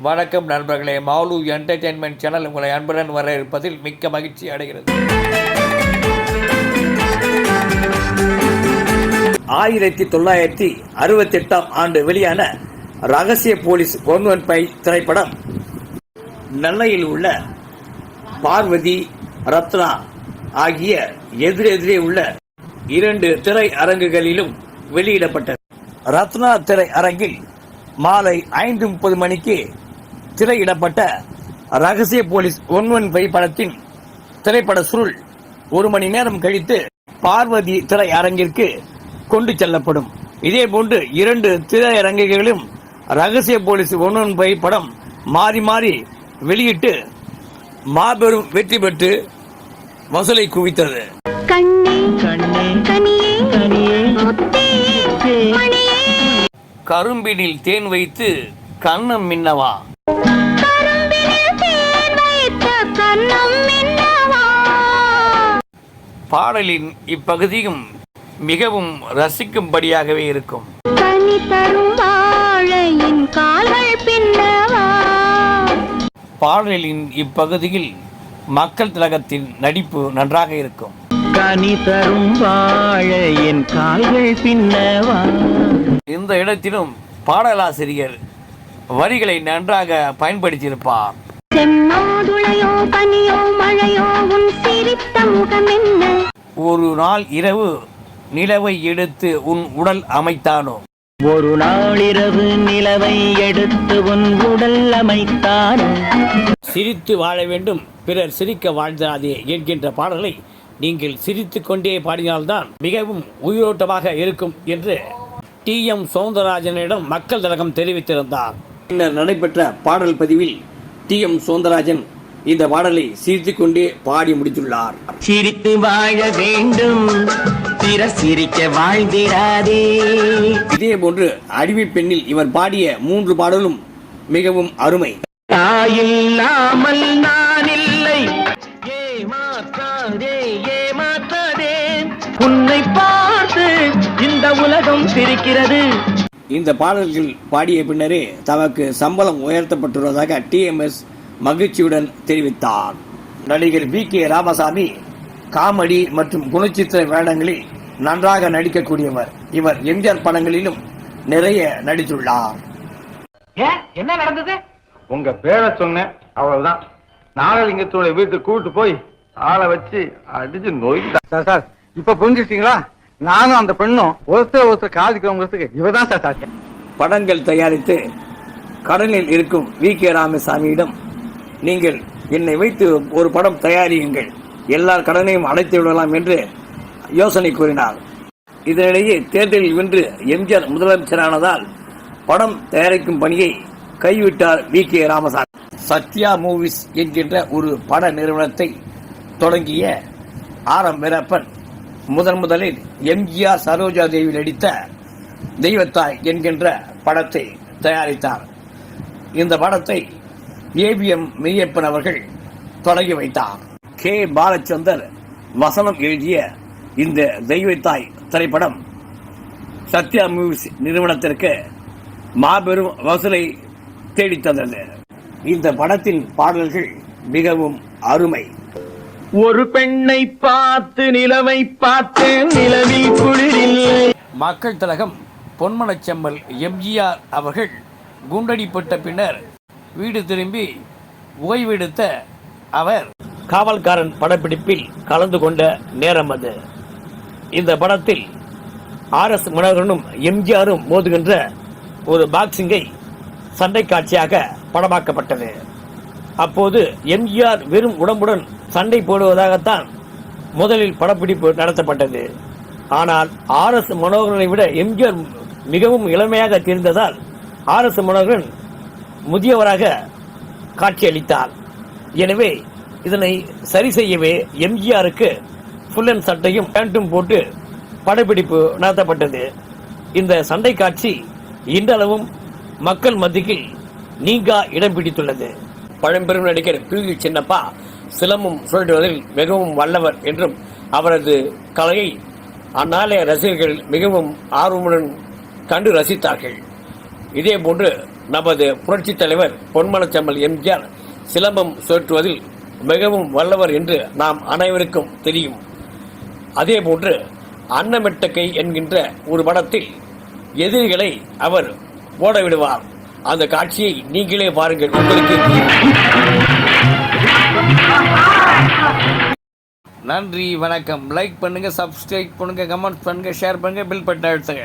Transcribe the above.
வணக்கம் நண்பர்களே, mall entertainment channel உங்களை அன்புடன் வர இருப்பதில் மிக்க மகிழ்ச்சி அடைகிறது. 1968 ஆண்டு வெளியான ரகசிய போலீஸ் 115 திரைப்படம் நெல்லையில் உள்ள பார்வதி, ரத்னா ஆகிய எதிரெதிரே உள்ள 2 திரை அரங்குகளிலும் வெளியிடப்பட்டது. ரத்னா திரை அரங்கில் மாலை 5:30 மணிக்கு திரையிடப்பட்ட ரகசிய போலீஸ் 115 படத்தின் திரைப்பட சுருள் 1 மணி நேரம் கழித்து பார்வதி திரை அரங்கிற்கு கொண்டு செல்லப்படும். இதேபோன்று 2 திரையரங்குகளிலும் ரகசிய போலீஸ் 115 படம் மாறி மாறி வெளியிட்டு மாபெரும் வெற்றி பெற்று வசூலை குவித்தது. கரும்பினில் தேன் வைத்து கண்ணம் மின்னவா, பாடலின் இப்பகுதியும் மிகவும் ரசிக்கும்படியாகவே இருக்கும். பாடலின் இப்பகுதியில் மக்கள் திலகத்தின் நடிப்பு நன்றாக இருக்கும். கனி தரும் வாழையின் கால்கள் பின்னவா. இந்த இடத்திலும் பாடலாசிரியர் வரிகளை நன்றாக பயன்படுத்தியிருப்பார். ஒரு நாள் இரவு நிலவை எடுத்து உன் உடல் அமைத்தானோ, ஒரு நாள் இரவு நிலவை எடுத்து உன் உடல் அமைத்தானோ. சிரித்து வாழ வேண்டும், பிறர் சிரிக்க வாழ்ந்தாதே என்கின்ற பாடலை நீங்கள் சிரித்துக் கொண்டே பாடினால்தான் மிகவும் உயிரோட்டமாக இருக்கும் என்று TM சௌந்தரராஜனிடம் மக்கள் திலகம் தெரிவித்திருந்தார். பின்னர் நடைபெற்ற பாடல் பதிவில் TM சௌந்தரராஜன் இந்த பாடலை சிரித்துக் கொண்டே பாடி முடித்துள்ளார். சிரித்து வாழ வேண்டும், பிறர் சிரிக்க வாழ்ந்திராதே. இதே போன்று அடிமை பெண்ணில் இவர் பாடிய 3 பாடலும் மிகவும் அருமை. தாயில்லாமல் நான் இல்லை, ஏமாற்றாதே ஏமாற்றாதே, உன்னை பார்த்து இந்த உலகம் சிரிக்கிறது. இந்த பாடல்கள் பாடிய பின்னரே தமக்கு சம்பளம் உயர்த்தப்பட்டுள்ளதாக TMS மகிழ்ச்சியுடன் தெரிவித்தார். நடிகர் VK ராமசாமி காமெடி மற்றும் குணச்சித்திர வேடங்களில் நன்றாக நடிக்கக்கூடியவர். இவர் எம்ஜிஆர் படங்களிலும் நிறைய நடித்துள்ளார். என்ன நடந்தது? உங்க பேரை சொன்னேன், அவ்வளவுதான். நாகலிங்கத்தோட வீட்டுக்கு கூட்டு போய் ஆளை வச்சு அடிச்சு நோய்தான். சார் இப்ப புரிஞ்சுட்டீங்களா? நானும் அந்த பெண்ணும் ஒருத்தர் காதிக்கிறவங்களுக்கு இவதான் சார் சாட்சி. படங்கள் தயாரித்து கடனில் இருக்கும் VK ராமசாமியிடம், நீங்கள் என்னை வைத்து ஒரு படம் தயாரியுங்கள், எல்லார் கடனையும் அடைத்து விடலாம் என்று யோசனை கூறினார். இதனிடையே தேர்தலில் வென்று எம்ஜிஆர் முதலமைச்சரானதால் படம் தயாரிக்கும் பணியை கைவிட்டார் VK ராமசாமி. சத்யா மூவிஸ் என்கின்ற ஒரு பட நிறுவனத்தை தொடங்கிய RM வீரப்பன் முதலில் MGR சரோஜா தேவி நடித்த தெய்வத்தாய் என்கின்ற படத்தை தயாரித்தார். இந்த படத்தை ABM மெய்யப்பன் அவர்கள் தொடங்கி வைத்தார். K பாலச்சந்தர் வசனம் எழுதிய இந்த தெய்வத்தாய் திரைப்படம் சத்யா மூவிஸ் நிறுவனத்திற்கு மாபெரும் வசூலை தேடித்தந்தது. இந்த படத்தின் பாடல்கள் மிகவும் அருமை. ஒரு பெண்ணை பார்த்து நிலவை பார்த்தேன், நிலவில் குளிரில்லை. மக்கள் திலகம் பொன்மனச்செம்மல் MGR அவர்கள் குண்டடிப்பட்ட பின்னர் வீடு திரும்பி ஓய்வெடுத்த அவர் காவல்காரன் படப்பிடிப்பில் கலந்து கொண்ட நேரம் அது. இந்த படத்தில் RS மனோகரனும் MGRும் மோதுகின்ற ஒரு பாக்ஸிங்கை சண்டை காட்சியாக படமாக்கப்பட்டது. அப்போது MGR வெறும் உடம்புடன் சண்டை போடுவதாகத்தான் முதலில் படப்பிடிப்பு நடத்தப்பட்டது. ஆனால் RS மனோகரனை விட MGR மிகவும் இளமையாக தெரிந்ததால் RS மனோகரன் முதியவராக காட்சியளித்தார். எனவே இதனை சரி செய்யவே MGRக்கு ஃபுல் அண்ட் சட்டையும் பேண்ட்டும் போட்டு படப்பிடிப்பு நடத்தப்பட்டது. இந்த சண்டை காட்சி இன்றளவும் மக்கள் மத்தியில் நீங்கா இடம் பிடித்துள்ளது. பழம்பெரும் நடிகர் PV சின்னப்பா சிலம்பம் சுழற்றுவதில் மிகவும் வல்லவர் என்றும் அவரது கலையை அந்நாளைய ரசிகர்கள் மிகவும் ஆர்வமுடன் கண்டு ரசித்தார்கள். இதே போன்று நமது புரட்சித் தலைவர் பொன்மனச்செம்மல் எம்ஜிஆர் சிலம்பம் சுழற்றுவதில் மிகவும் வல்லவர் என்று நாம் அனைவருக்கும் தெரியும். அதேபோன்று அன்னமெட்ட கை என்கின்ற ஒரு படத்தில் எதிரிகளை அவர் ஓடவிடுவார். அந்த காட்சியை நீங்களே பாருங்கள், உங்களுக்கு. நன்றி, வணக்கம். லைக் பண்ணுங்க, சப்ஸ்கிரைப் பண்ணுங்க, கமெண்ட் பண்ணுங்க, ஷேர் பண்ணுங்க, பில் பட்டன் அழுத்துங்க.